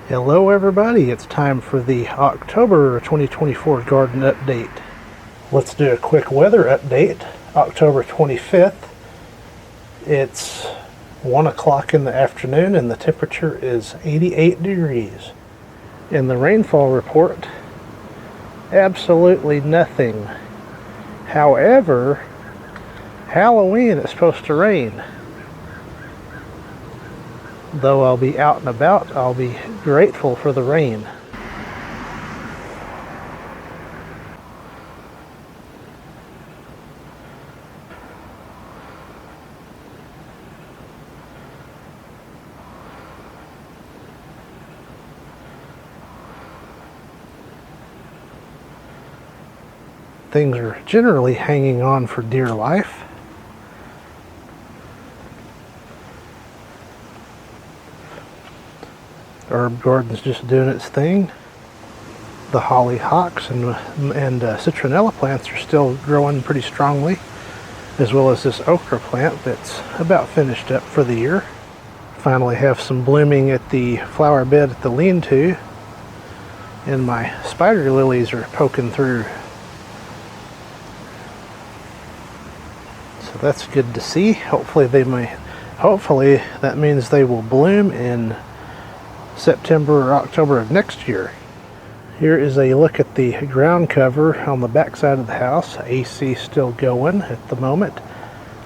Hello everybody, it's time for the October 2024 garden update. Let's do a quick weather update. October 25th, it's 1 o'clock in the afternoon and the temperature is 88 degrees. In the rainfall report, absolutely nothing. However, Halloween is supposed to rain. Though I'll be out and about, I'll be grateful for the rain. Things are generally hanging on for dear life. Herb garden's just doing its thing. The hollyhocks and citronella plants are still growing pretty strongly, as well as this okra plant that's about finished up for the year. Finally have some blooming at the flower bed at the lean-to, and my spider lilies are poking through. So that's good to see. Hopefully that means they will bloom in September or October of next year. Here is a look at the ground cover on the back side of the house. AC still going at the moment.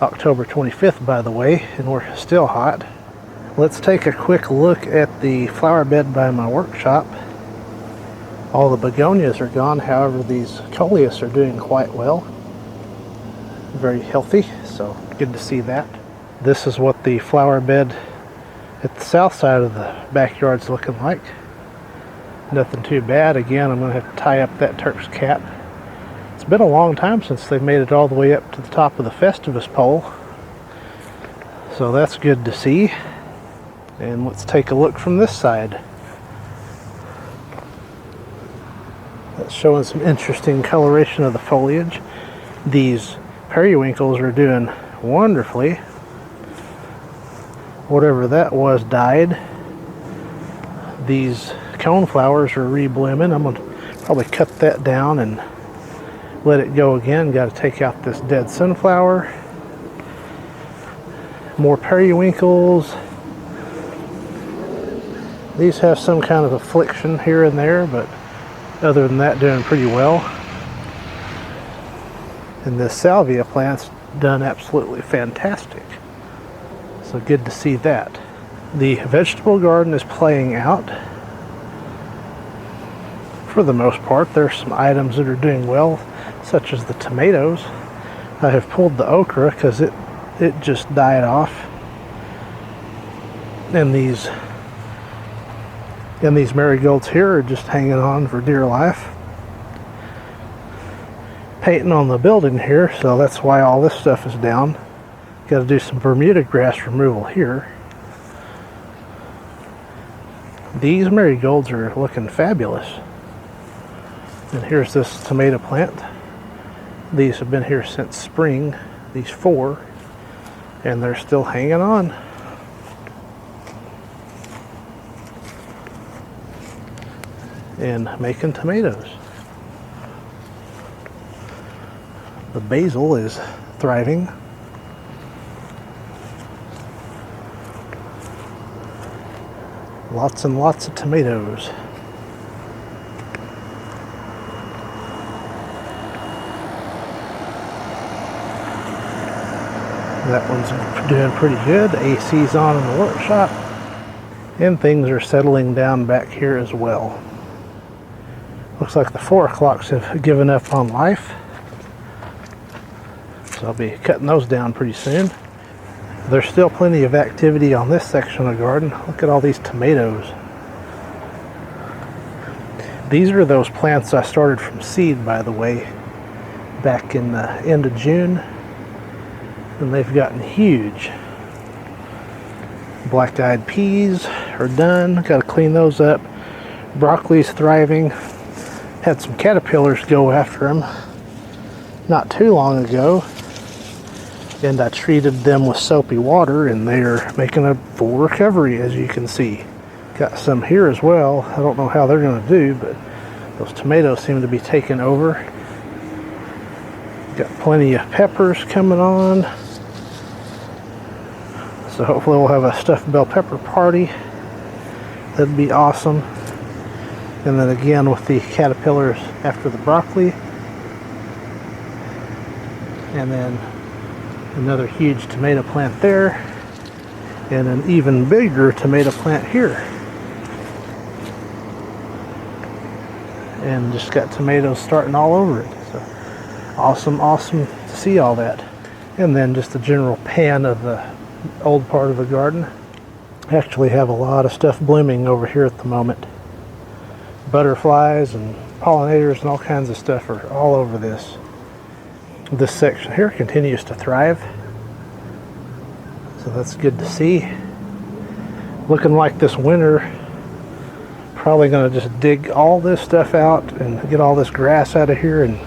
October 25th, by the way, and we're still hot. Let's take a quick look at the flower bed by my workshop. All the begonias are gone, however these coleus are doing quite well. Very healthy, so good to see that. This is what the flower bed at the south side of the backyard's looking like. Nothing too bad. Again, I'm going to have to tie up that Turk's cap. It's been a long time since they made it all the way up to the top of the Festivus pole. So that's good to see. And let's take a look from this side. That's showing some interesting coloration of the foliage. These periwinkles are doing wonderfully. Whatever that was died. These coneflowers are reblooming. I'm going to probably cut that down and let it go again. Got to take out this dead sunflower. More periwinkles. These have some kind of affliction here and there, but other than that, doing pretty well. And this salvia plant's done absolutely fantastic. So good to see that. The vegetable garden is playing out. For the most part, there's some items that are doing well, such as the tomatoes. I have pulled the okra because it just died off. And these marigolds here are just hanging on for dear life. Painting on the building here, so that's why all this stuff is down. Got to do some Bermuda grass removal here. These marigolds are looking fabulous. And here's this tomato plant. These have been here since spring, these 4, and they're still hanging on. And making tomatoes. The basil is thriving. Lots and lots of tomatoes. That one's doing pretty good. AC's on in the workshop. And things are settling down back here as well. Looks like the 4 o'clocks have given up on life. So I'll be cutting those down pretty soon. There's still plenty of activity on this section of the garden. Look at all these tomatoes. These are those plants I started from seed, by the way, back in the end of June. And they've gotten huge. Black-eyed peas are done. Got to clean those up. Broccoli's thriving. Had some caterpillars go after them not too long ago. And I treated them with soapy water, and they're making a full recovery, as you can see. Got some here as well. I don't know how they're going to do, but those tomatoes seem to be taking over. Got plenty of peppers coming on. So hopefully we'll have a stuffed bell pepper party. That'd be awesome. And then again with the caterpillars after the broccoli. And then another huge tomato plant there. And an even bigger tomato plant here. And just got tomatoes starting all over it. So awesome to see all that. And then just a general pan of the old part of the garden. I actually have a lot of stuff blooming over here at the moment. Butterflies and pollinators and all kinds of stuff are all over this. This section here continues to thrive. So that's good to see. Looking like this winter, probably going to just dig all this stuff out and get all this grass out of here and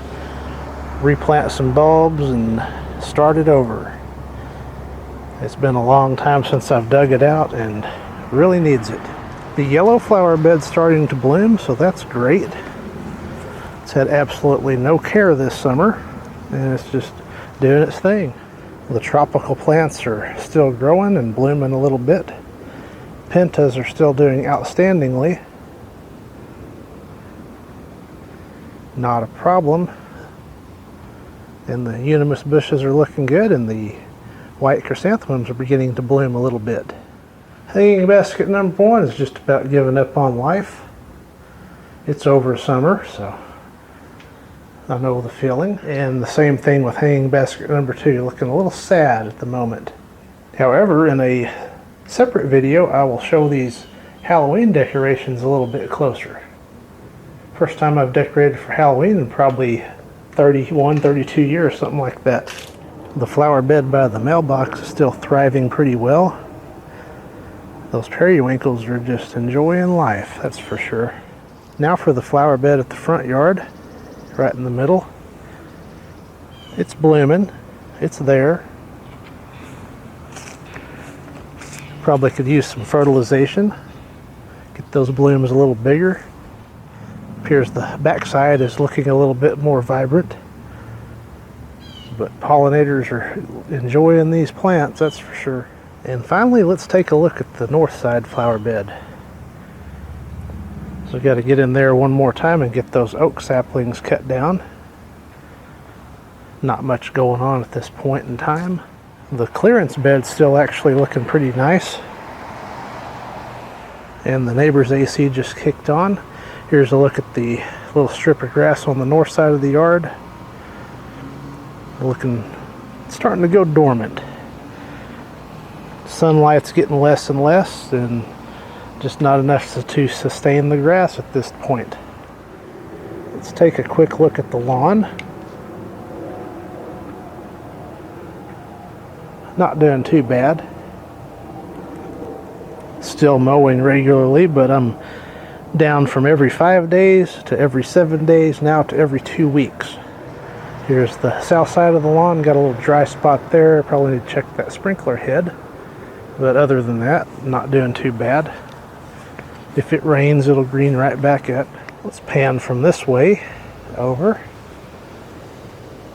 replant some bulbs and start it over. It's been a long time since I've dug it out and really needs it. The yellow flower bed's starting to bloom, so that's great. It's had absolutely no care this summer, and it's just doing its thing. The tropical plants are still growing and blooming a little bit. Pentas are still doing outstandingly. Not a problem. And the unimus bushes are looking good, and the white chrysanthemums are beginning to bloom a little bit. Hanging basket number 1 is just about giving up on life. It's over summer, so I know the feeling. And the same thing with hanging basket number 2, looking a little sad at the moment. However, in a separate video, I will show these Halloween decorations a little bit closer. First time I've decorated for Halloween in probably 31, 32 years, something like that. The flower bed by the mailbox is still thriving pretty well. Those periwinkles are just enjoying life, that's for sure. Now for the flower bed at the front yard, right in the middle. It's blooming, it's there. Probably could use some fertilization, get those blooms a little bigger. Appears the backside is looking a little bit more vibrant. But pollinators are enjoying these plants, that's for sure. And finally, let's take a look at the north side flower bed. So we've got to get in there one more time and get those oak saplings cut down. Not much going on at this point in time. The clearance bed's still actually looking pretty nice. And the neighbor's AC just kicked on. Here's a look at the little strip of grass on the north side of the yard. Starting to go dormant. Sunlight's getting less and less, and just not enough to sustain the grass at this point. Let's take a quick look at the lawn. Not doing too bad. Still mowing regularly, but I'm down from every 5 days to every 7 days, now to every 2 weeks. Here's the south side of the lawn, got a little dry spot there. Probably need to check that sprinkler head. But other than that, not doing too bad. If it rains, it'll green right back up. Let's pan from this way over.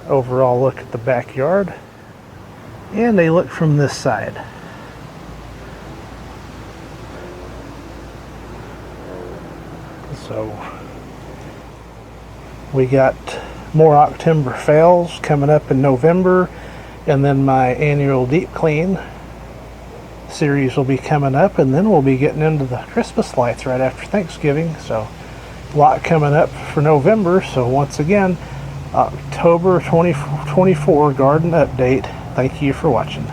Overall look at the backyard. And a look from this side. So we got more October fails coming up in November, and then my annual deep clean series will be coming up, and then we'll be getting into the Christmas lights right after Thanksgiving. So a lot coming up for November. So once again, October 2024 garden update. Thank you for watching.